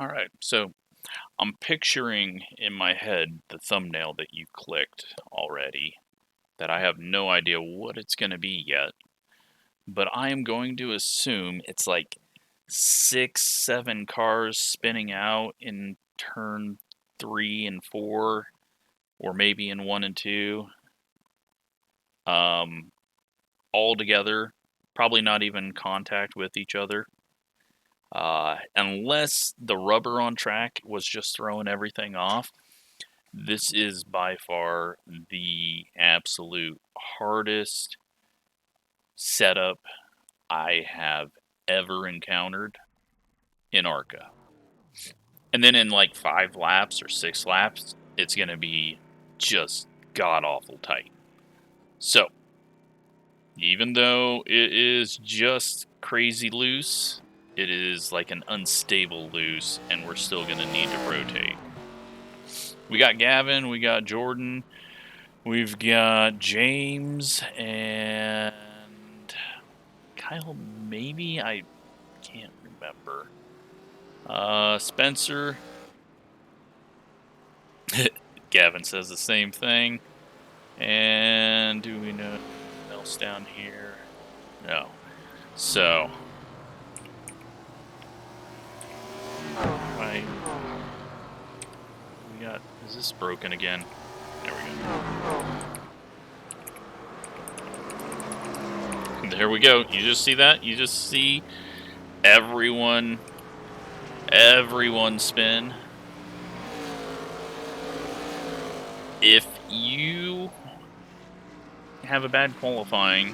Alright, so I'm picturing in my head the thumbnail that you clicked already, that I have no idea what it's going to be yet, but I am going to assume it's like 6, 7 cars spinning out in turn 3 and 4, or maybe in 1 and 2, all together, probably not even in contact with each other. Unless the rubber on track was just throwing everything off, this is by far the absolute hardest setup I have ever encountered in ARCA. And then in like 5 laps or 6 laps, it's going to be just god-awful tight. So, even though it is just crazy loose, it is like an unstable loose, and we're still going to need to rotate. We got Gavin, we got Jordan, we've got James, and Kyle, maybe? I can't remember. Spencer. Gavin says the same thing. And do we know anything else down here? No. So, right. We got, is this broken again? There we go. There we go. You just see that? You just see everyone spin. If you have a bad qualifying,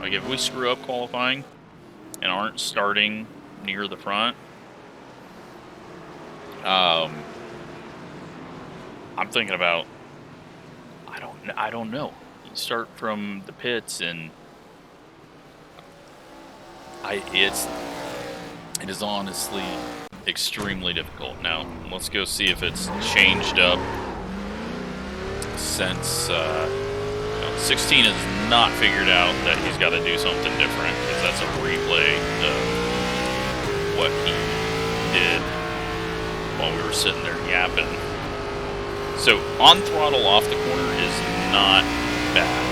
like if we screw up qualifying and aren't starting near the front, I'm thinking about, I don't know. You start from the pits, and it is honestly extremely difficult. Now, let's go see if it's changed up since 16 has not figured out that he's got to do something different, because that's a replay of what he did while we were sitting there yapping. So, on throttle off the corner is not bad.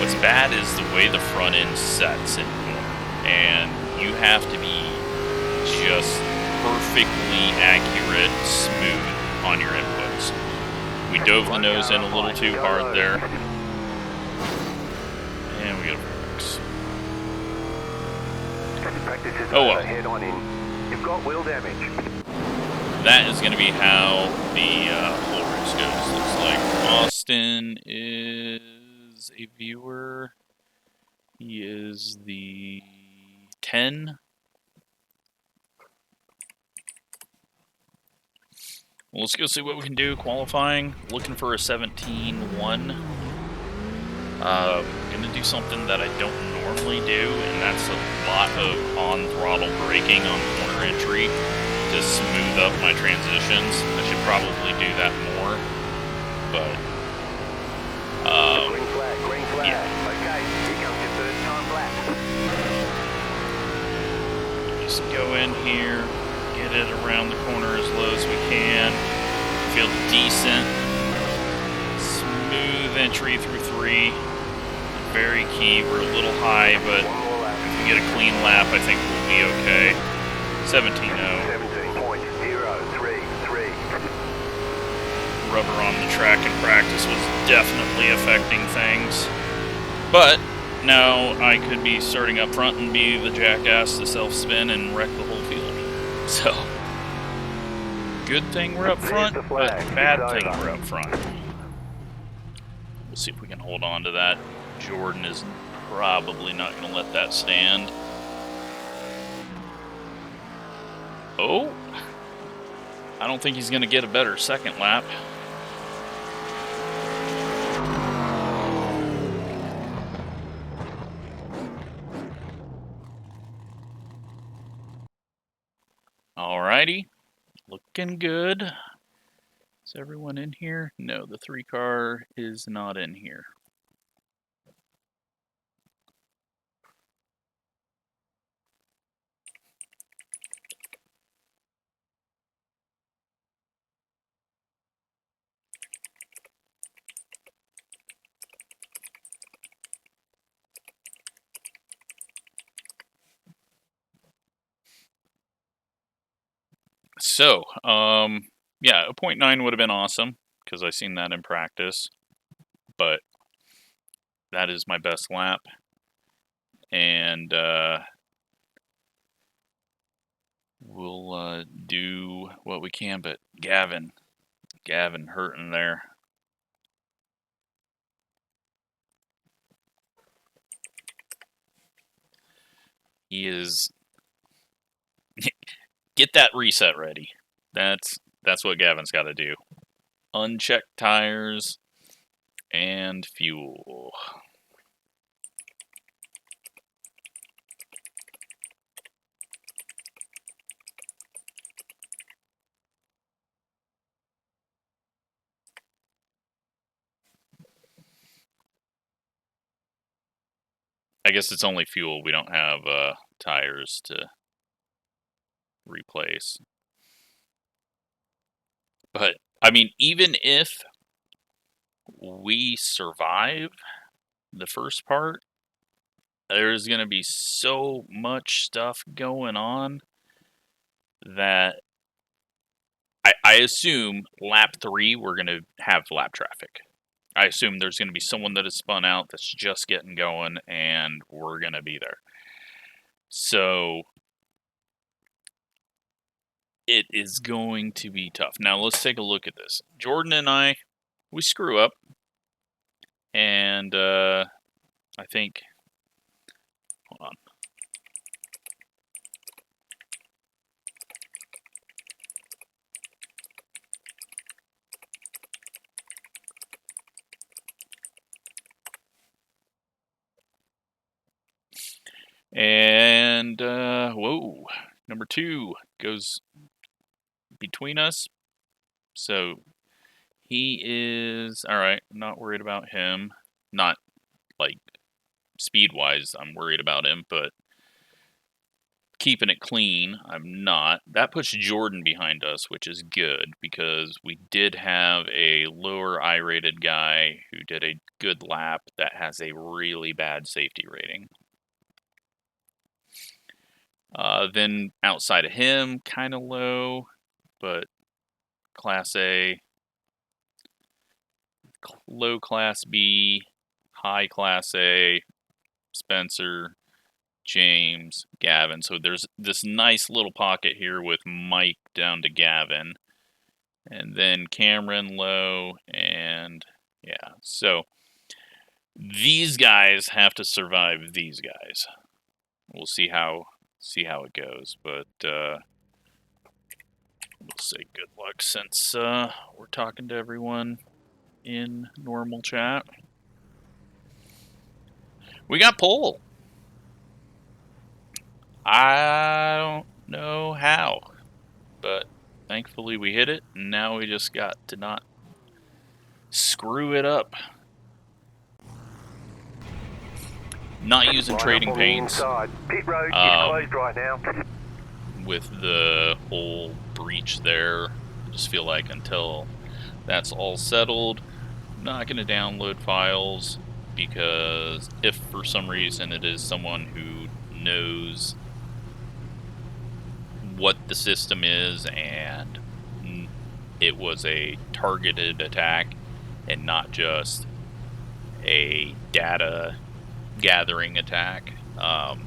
What's bad is the way the front end sets in the corner, and you have to be just perfectly accurate, smooth on your inputs. We dove the nose in a little too hard there. And we got a fix. Oh well. You've got wheel damage. That is going to be how the whole race goes. Looks like Austin is a viewer. He is the 10. Well, let's go see what we can do. Qualifying, looking for a 17-1. Gonna do something that I don't normally do, and that's a lot of on-throttle braking on corner entry to smooth up my transitions. I should probably do that more, but green flag. Yeah. Okay, here comes your third time lap. Just go in here, get it around the corner as low as we can. Feel decent. Smooth entry through 3. Very key. We're a little high, but if we get a clean lap, I think we'll be okay. 17.0. 17.033. Rubber on the track in practice was definitely affecting things. But now I could be starting up front and be the jackass to self-spin and wreck the whole field. So, good thing we're up front, but bad thing we're up front. We'll see if we can hold on to that. Jordan is probably not going to let that stand. Oh, I don't think he's going to get a better second lap. Alrighty, looking good. Is everyone in here? No, the 3 car is not in here. So, yeah, a 0.9 would have been awesome because I've seen that in practice, but that is my best lap, and we'll do what we can. But Gavin hurting there. He is. Get that reset ready. That's what Gavin's got to do. Unchecked tires and fuel. I guess it's only fuel. We don't have tires to replace. But, I mean, even if we survive the first part, there's going to be so much stuff going on that I assume lap 3 we're going to have lap traffic. I assume there's going to be someone that has spun out that's just getting going, and we're going to be there. So it is going to be tough. Now let's take a look at this. Jordan and I, we screw up, and I think, hold on. And, whoa, number 2 goes between us. So he is, all right, I'm not worried about him. Not, like, speed-wise, I'm worried about him, but keeping it clean, I'm not. That puts Jordan behind us, which is good, because we did have a lower I-rated guy who did a good lap that has a really bad safety rating. Then outside of him, kind of low, but Class A, low Class B, high Class A, Spencer, James, Gavin. So there's this nice little pocket here with Mike down to Gavin. And then Cameron low, and yeah. So these guys have to survive these guys. We'll see how it goes, but we'll say good luck since we're talking to everyone in normal chat. We got pole. I don't know how, but thankfully we hit it, and now we just got to not screw it up. Not using trading paints. Pit road is closed right now. With the whole breach there, I just feel like until that's all settled, I'm not going to download files, because if for some reason it is someone who knows what the system is and it was a targeted attack and not just a data gathering attack, I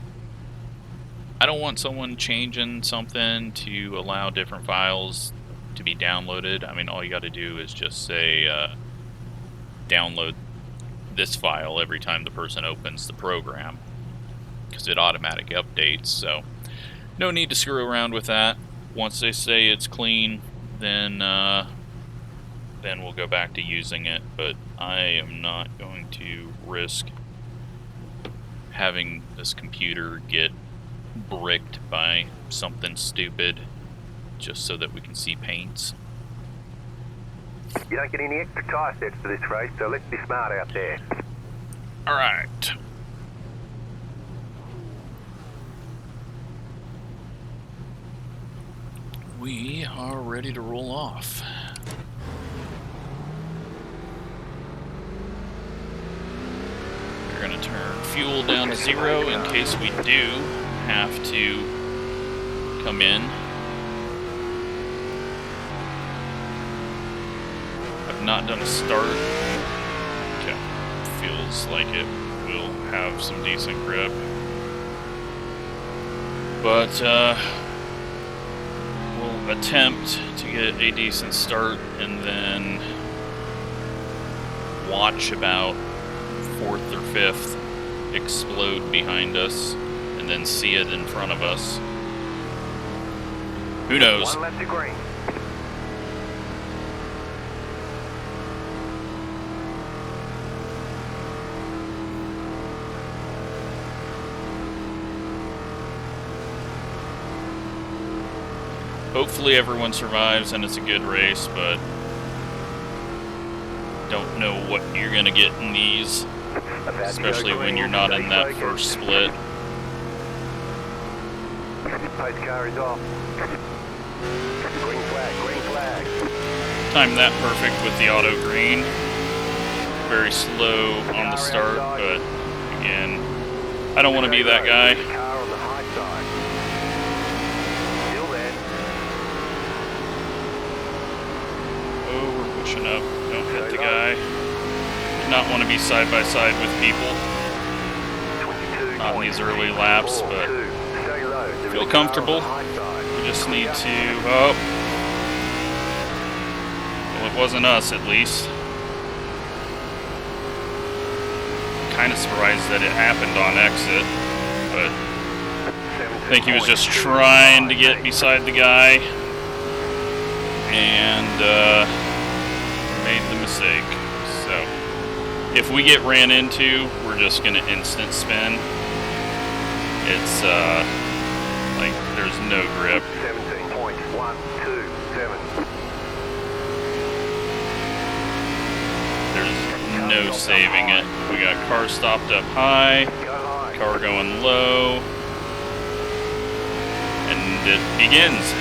don't want someone changing something to allow different files to be downloaded. I mean, all you got to do is just say download this file every time the person opens the program, because it automatically updates. So no need to screw around with that. Once they say it's clean, then we'll go back to using it. But I am not going to risk having this computer get bricked by something stupid just so that we can see paints. You don't get any extra tire sets for this race, so let's be smart out there. Alright. We are ready to roll off. We're going to turn fuel down to 0 in case we do have to come in. not done a start. Okay, feels like it will have some decent grip. But we'll attempt to get a decent start and then watch about 4th or 5th explode behind us and then see it in front of us. Who knows? One left to green. Hopefully everyone survives and it's a good race, but don't know what you're gonna get in these, especially when you're not in that first split. Pace car is off. Green flag, green flag. Timed that perfect with the auto green. Very slow on the start, but again, I don't want to be that guy. Car on the high side. Still there. Oh, we're pushing up. Don't hit the guy. Do not want to be side by side with people. 22. Not in these early laps, but feel comfortable. We just need to. Oh. Well, it wasn't us, at least. Kind of surprised that it happened on exit, but I think he was just trying to get beside the guy and made the mistake. So if we get ran into, we're just gonna instant spin. It's like there's no grip. 17.127. There's no saving it. We got car stopped up high, car going low, and it begins.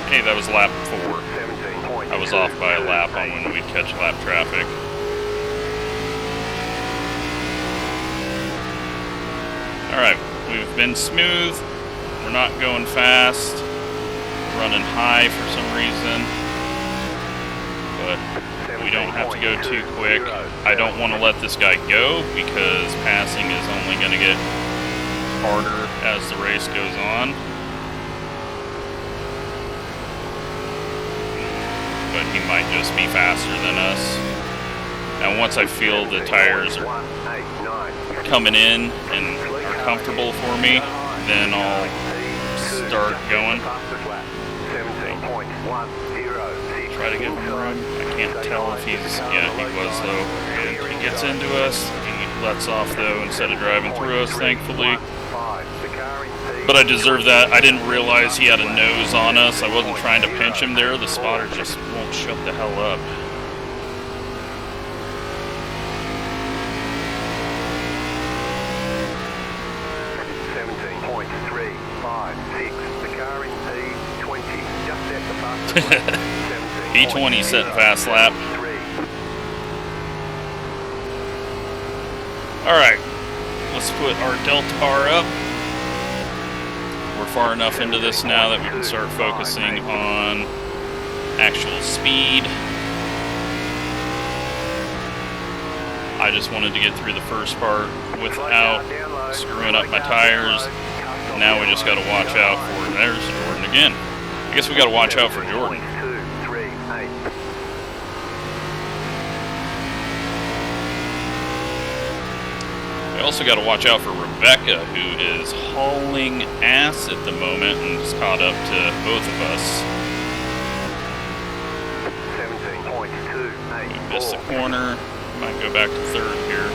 Hey, that was lap 4. I was off by a lap on when we'd catch lap traffic. Alright, we've been smooth. We're not going fast. Running high for some reason. But we don't have to go too quick. I don't want to let this guy go because passing is only going to get harder as the race goes on. But he might just be faster than us. Now once I feel the tires are coming in and are comfortable for me, then I'll start going. Try to give him room. I can't tell if he's, yeah, he was though. And he gets into us. He lets off though instead of driving through us, thankfully. But I deserve that. I didn't realize he had a nose on us. I wasn't trying to pinch him there. The spotter just won't shut the hell up. P20 setting fast lap. Alright, let's put our delta bar up. We're far enough into this now that we can start focusing on actual speed. I just wanted to get through the first part without screwing up my tires. Now we just got to watch out for, there's Jordan again. I guess we got to watch out for Jordan. We also got to watch out for Rebecca, who is hauling ass at the moment and is caught up to both of us. 17.284. We missed the corner. Might go back to third here.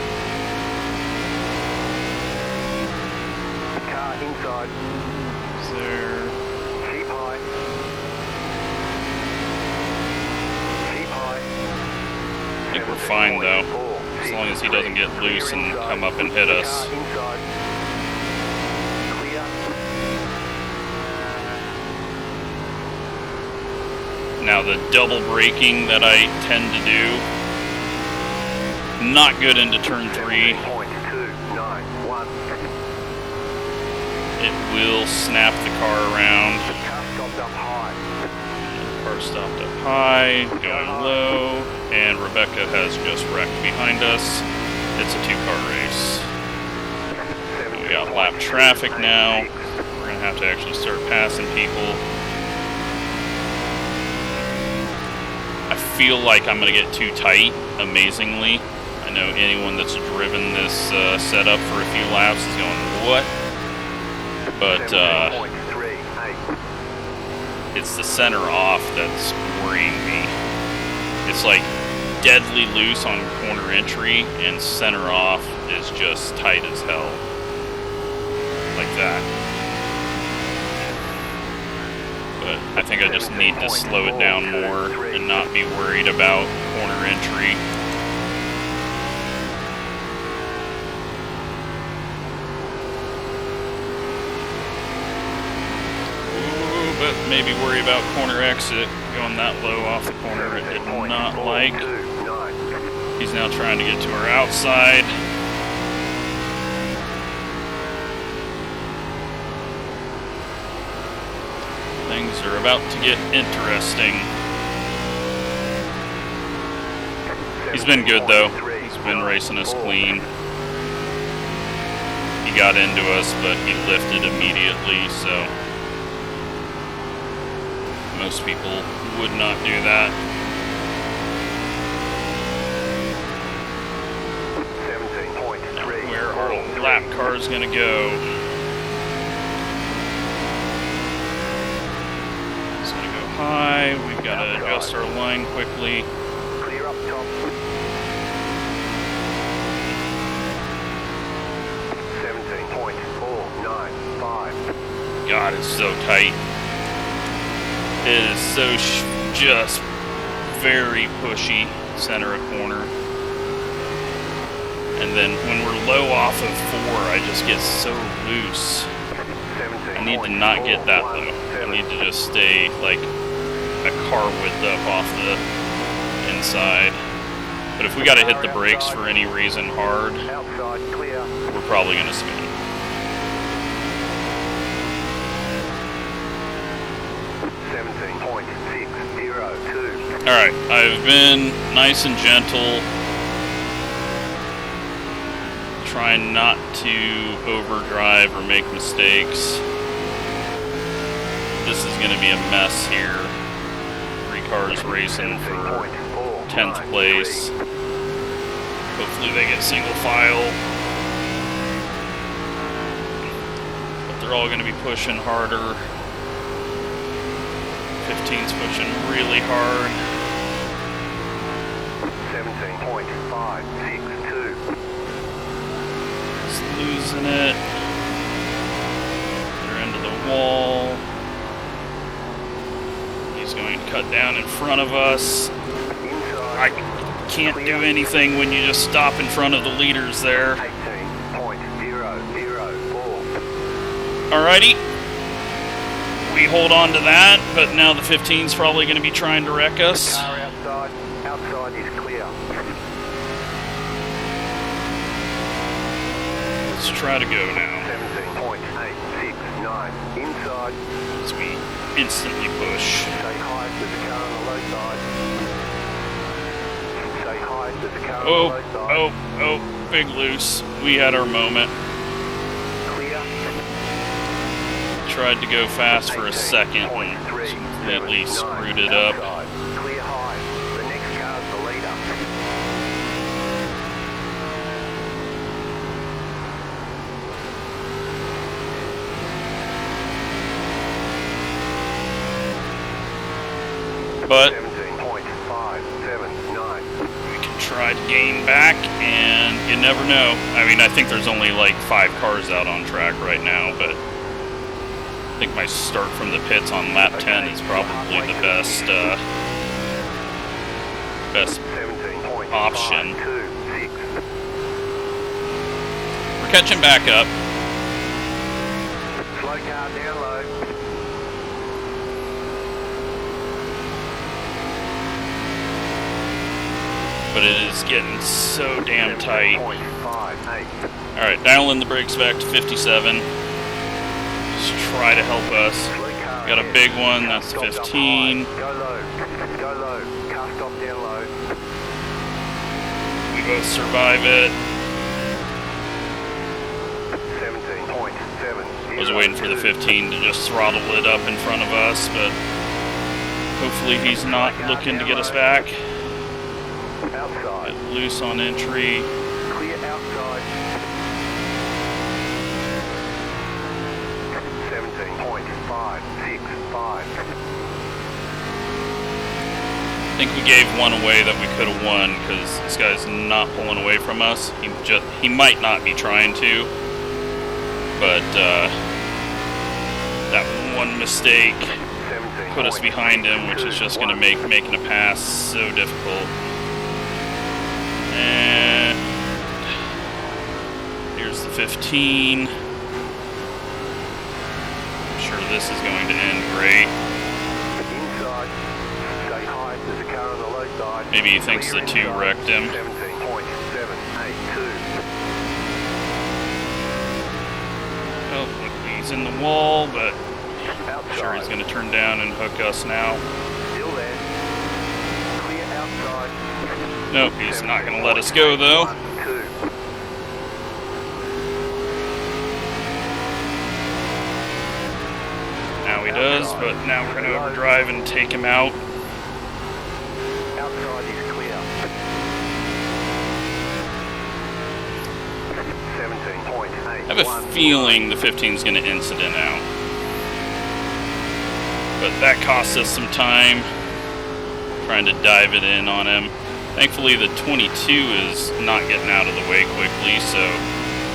Car inside. Is there? Keep high. Keep high. I think we're fine though, as long as he doesn't get loose and come up and hit us. Now the double braking that I tend to do, not good into turn 3. It will snap the car around. car stopped up high, going low, and Rebecca has just wrecked behind us. It's a two-car race. We got lap traffic now. We're gonna have to actually start passing people. I feel like I'm gonna get too tight, amazingly. I know anyone that's driven this setup for a few laps is going, what? But it's the center off that's worrying me. It's like deadly loose on corner entry, and center off is just tight as hell. Like that. But I think I just need to slow it down more and not be worried about corner entry. But maybe worry about corner exit, going that low off the corner. It did not like. He's now trying to get to our outside. Things are about to get interesting. He's been good though. He's been racing us clean. He got into us, but he lifted immediately, so most people would not do that. 17.3. Where our lap car is going to go. It's going to go high. We've got to adjust our line quickly. Clear up top. 17.495. God, it's so tight. It is so just very pushy, center of corner. And then when we're low off of 4, I just get so loose. I need to not get that low. I need to just stay like a car width up off the inside. But if we got to hit the brakes for any reason hard, we're probably going to spin. Alright, I've been nice and gentle, trying not to overdrive or make mistakes. This is going to be a mess here. 3 cars racing for 10th place. Hopefully they get single file. But they're all going to be pushing harder. 15's pushing really hard. 17.562. Just losing it. They're into the wall. He's going to cut down in front of us. I can't do anything when you just stop in front of the leaders there. 18.004. Alrighty. We hold on to that, but now the 15's probably going to be trying to wreck us. Car outside. Outside is clear. Let's try to go now. 17.869. Inside. As we instantly push. Stay high with the car on the low side. Stay high with the car on the Oh, low side. oh, big loose. We had our moment. Clear. Tried to go fast for a second and completely screwed it up. Clear high. The next car's the leader. But 17.579. we can try to gain back, and you never know. I mean, I think there's only like 5 cars out on track right now, but I think my start from the pits on lap 10 is probably the best option. We're catching back up. Slow car down low. But it is getting so damn tight. 17.58. Alright, dialing the brakes back to 57. Just try to help us. Slow car Got a big one, that's 15. Go low. Go low. Car stop down low. We both survive it. 17.7. I was waiting for the 15 to just throttle it up in front of us, but hopefully he's not looking to get us back. Outside. Get loose on entry. Clear outside. 17.565. I think we gave one away that we could have won because this guy's not pulling away from us. He might not be trying to, but that one mistake put us behind him, which is just going to make making a pass so difficult. And here's the 15. I'm sure this is going to end great. Inside. Stay high. There's a car on the low side. Maybe he thinks the 2 wrecked him. 17.782. Oh, look, he's in the wall, but I'm sure he's going to turn down and hook us now. Still there. Clear outside. Nope, he's not going to let us go, though. Now he does, but now we're going to overdrive and take him out. Outside is clear. 17.8. I have a feeling the 15 is going to incident out. But that cost us some time trying to dive it in on him. Thankfully the 22 is not getting out of the way quickly, so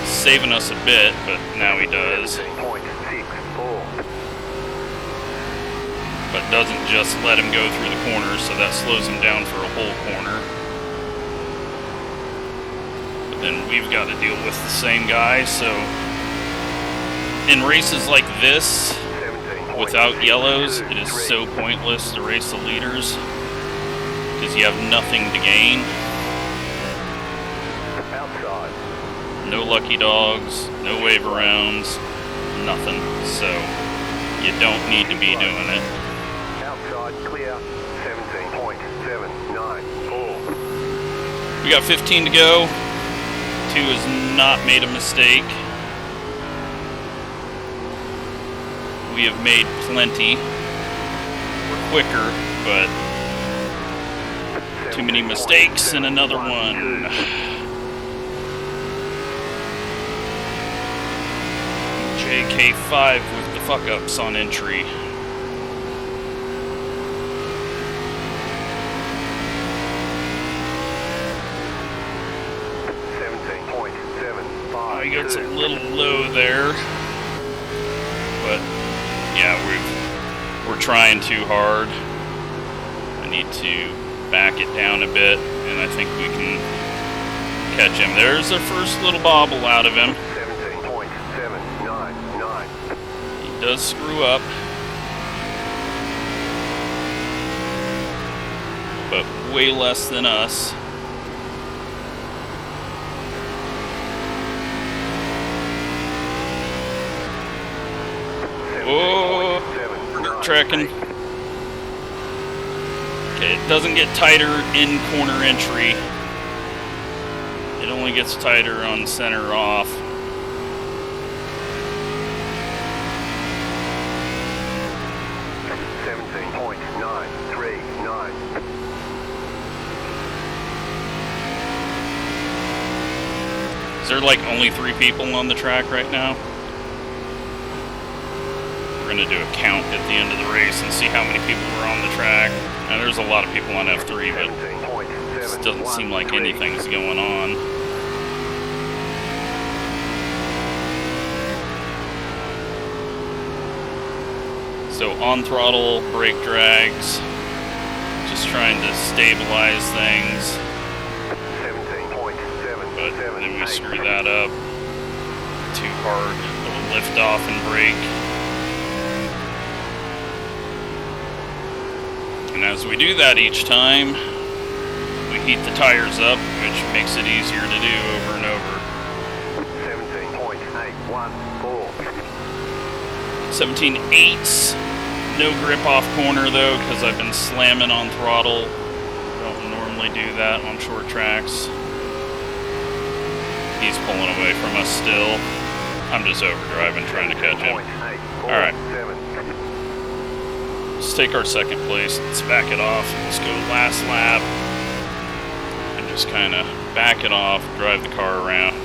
saving us a bit, but now he does. 17.64. But doesn't just let him go through the corner, so that slows him down for a whole corner. But then we've got to deal with the same guy, so in races like this, without yellows, it is so pointless to race the leaders because you have nothing to gain. Outside. No lucky dogs, no wave arounds, nothing. So you don't need to be doing it. Outside clear. 17.794. We got 15 to go. 2 has not made a mistake. We have made plenty. We're quicker, but too many mistakes and another one. JK5 with the fuck-ups on entry. Oh, he gets a little low there, but yeah, we're trying too hard. I need to back it down a bit, and I think we can catch him. There's our first little bobble out of him. 17.799. He does screw up, but way less than us. Oh, we're tracking. Okay, it doesn't get tighter in corner entry. It only gets tighter on center off. Is there like only 3 people on the track right now? We're going to do a count at the end of the race and see how many people were on the track. Now, there's a lot of people on F3, but it doesn't seem like anything's going on. So on throttle, brake drags, just trying to stabilize things. But then we screw that up. Too hard. Little lift off and brake. And as we do that each time, we heat the tires up, which makes it easier to do over and over. 17.814. 17.8s. No grip off corner though, because I've been slamming on throttle. Don't normally do that on short tracks. He's pulling away from us still. I'm just overdriving, trying to catch him. Alright. Let's take our second place. Let's back it off. Let's go last lap. And just kind of back it off, drive the car around.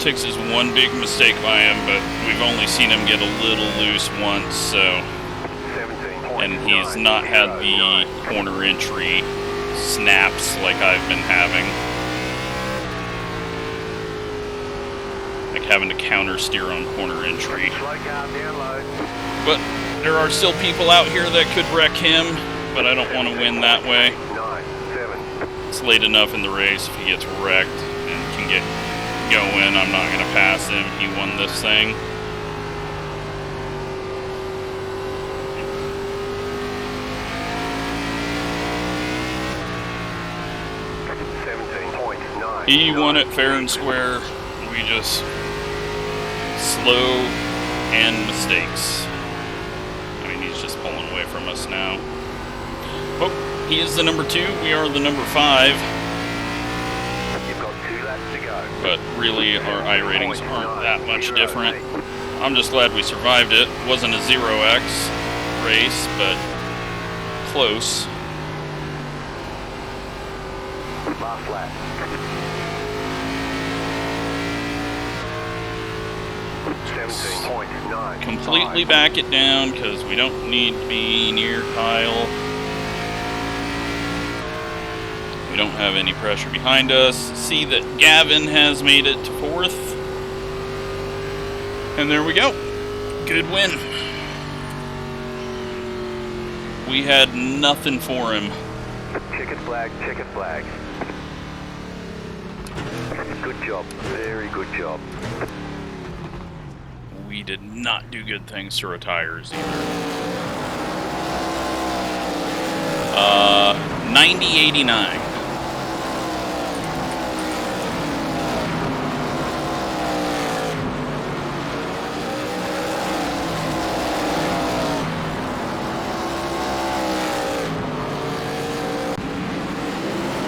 Takes is one big mistake by him, but we've only seen him get a little loose once, so. And he's not had the corner entry snaps like I've been having. Like having to counter steer on corner entry. But there are still people out here that could wreck him, but I don't want to win that way. It's late enough in the race if he gets wrecked and can get going, I'm not going to pass him. He won this thing. He won it fair and square. We just slow and mistakes. I mean, he's just pulling away from us now. Oh, he is the number 2. We are the number 5. But really, our I ratings aren't that much different. I'm just glad we survived it. It wasn't a 0x race, but close. Last lap. Completely back it down because we don't need to be near Kyle. We don't have any pressure behind us. See that Gavin has made it to 4th. And there we go. Good win. We had nothing for him. Checkered flag, checkered flag. Good job. Very good job. We did not do good things to our tires either. 90-89.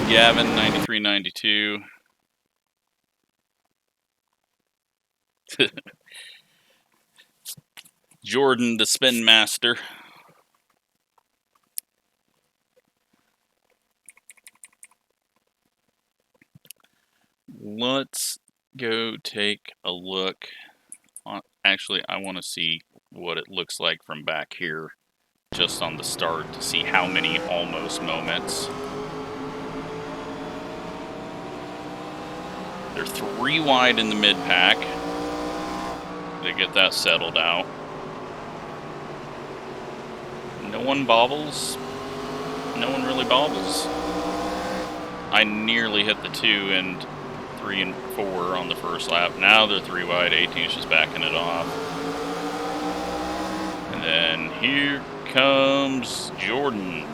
Gavin, 93-92. Jordan, the spin master. Let's go take a look. Actually, I want to see what it looks like from back here, just on the start, to see how many almost moments. They're 3 wide in the mid-pack. They get that settled out. No one bobbles. No one really bobbles. I nearly hit the 2 and 3 and 4 on the first lap. Now they're 3 wide. 18's just backing it off. And then here comes Jordan.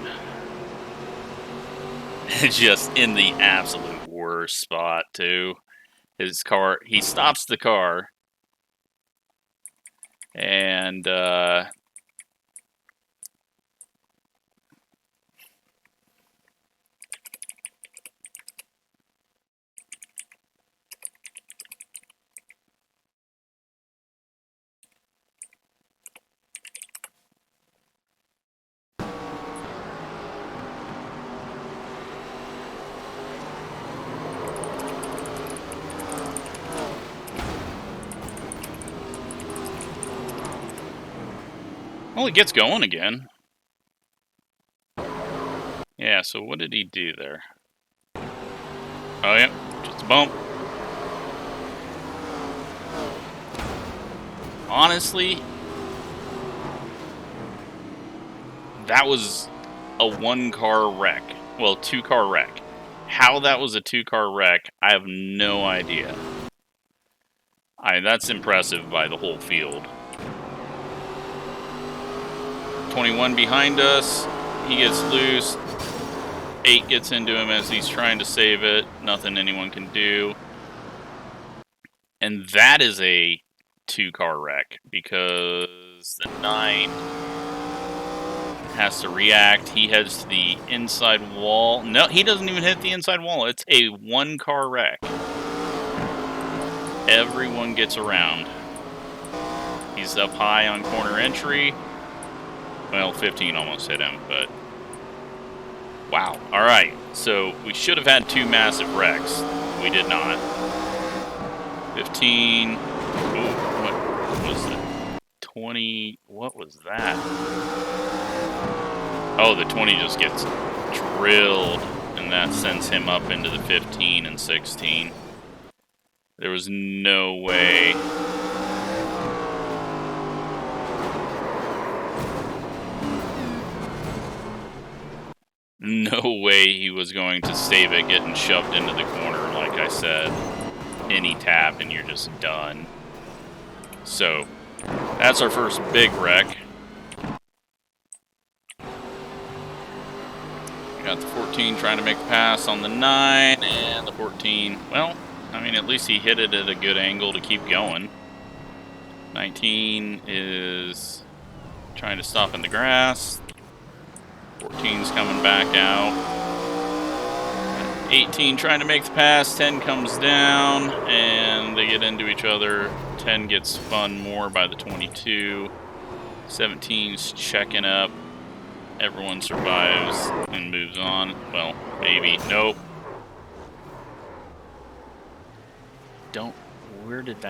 Just in the absolute worst spot, too. His car, he stops the car. And, well, it gets going again. Yeah, so what did he do there? Oh, yeah, just a bump. Honestly, that was a 1-car wreck. Well, 2-car wreck. How that was a 2-car wreck, I have no idea. That's impressive by the whole field. 21 behind us. He gets loose. 8 gets into him as he's trying to save it. Nothing anyone can do. And that is a 2-car wreck because the 9 has to react. He heads to the inside wall. No, he doesn't even hit the inside wall. It's a 1-car wreck. Everyone gets around. He's up high on corner entry. Well, 15 almost hit him, but wow. All right, so we should have had 2 massive wrecks. We did not. 15. Ooh, what was it? 20. What was that? Oh, the 20 just gets drilled, and that sends him up into the 15 and 16. There was no way. No way he was going to save it getting shoved into the corner, like I said. Any tap and you're just done. So, that's our first big wreck. Got the 14 trying to make the pass on the 9, and the 14, well, I mean, at least he hit it at a good angle to keep going. 19 is trying to stop in the grass. 14's coming back out. 18 trying to make the pass. 10 comes down, and they get into each other. 10 gets spun more by the 22. 17's checking up. Everyone survives and moves on. Well, maybe. Nope.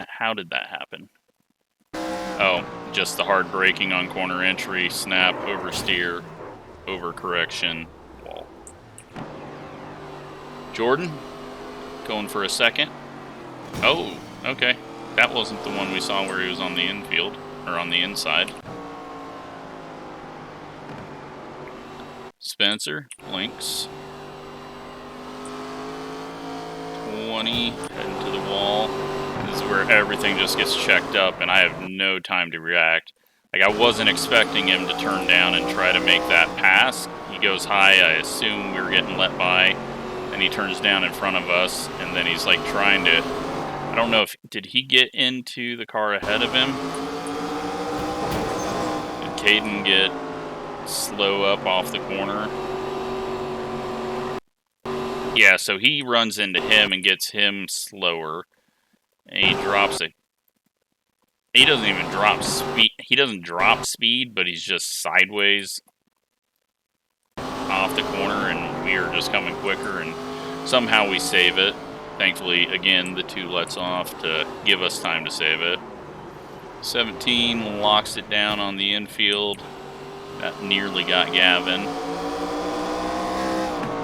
How did that happen? Oh, just the hard braking on corner entry, snap, oversteer, overcorrection, wall. Jordan, going for a second. Oh, okay. That wasn't the one we saw where he was on the infield, or on the inside. Spencer, Lynx. 20, heading to the wall. This is where everything just gets checked up, and I have no time to react. Like, I wasn't expecting him to turn down and try to make that pass. He goes high, I assume we were getting let by, and he turns down in front of us, and then he's like trying to, I don't know if, did he get into the car ahead of him? Did Caden get slow up off the corner? Yeah, so he runs into him and gets him slower. And he drops it. He doesn't even drop speed. He doesn't drop speed, but he's just sideways off the corner, and we are just coming quicker, and somehow we save it. Thankfully, again, the 2 lets off to give us time to save it. 17 locks it down on the infield. That nearly got Gavin.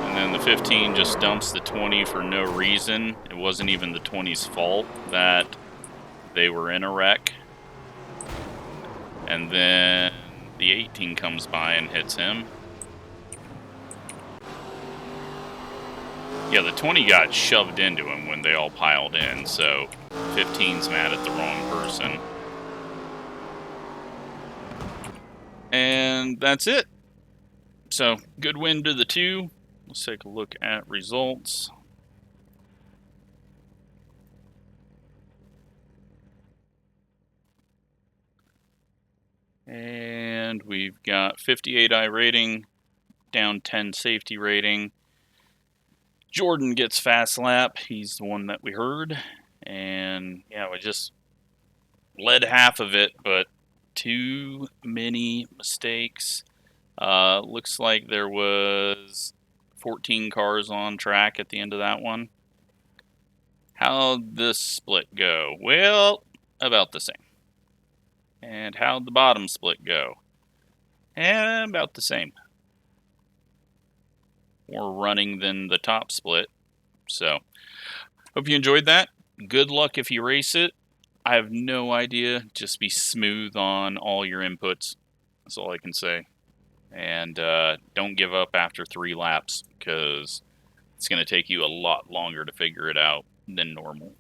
And then the 15 just dumps the 20 for no reason. It wasn't even the 20's fault that they were in a wreck. And then the 18 comes by and hits him. Yeah, the 20 got shoved into him when they all piled in, so 15's mad at the wrong person. And that's it. So, good win to the 2. Let's take a look at results. And we've got 58 iRating, down 10 safety rating. Jordan gets fast lap. He's the one that we heard. And yeah, we just led half of it, but too many mistakes. Looks like there was 14 cars on track at the end of that one. How'd this split go? Well, about the same. And how'd the bottom split go? About the same. More running than the top split. So, hope you enjoyed that. Good luck if you race it. I have no idea. Just be smooth on all your inputs. That's all I can say. And don't give up after 3 laps, because it's going to take you a lot longer to figure it out than normal.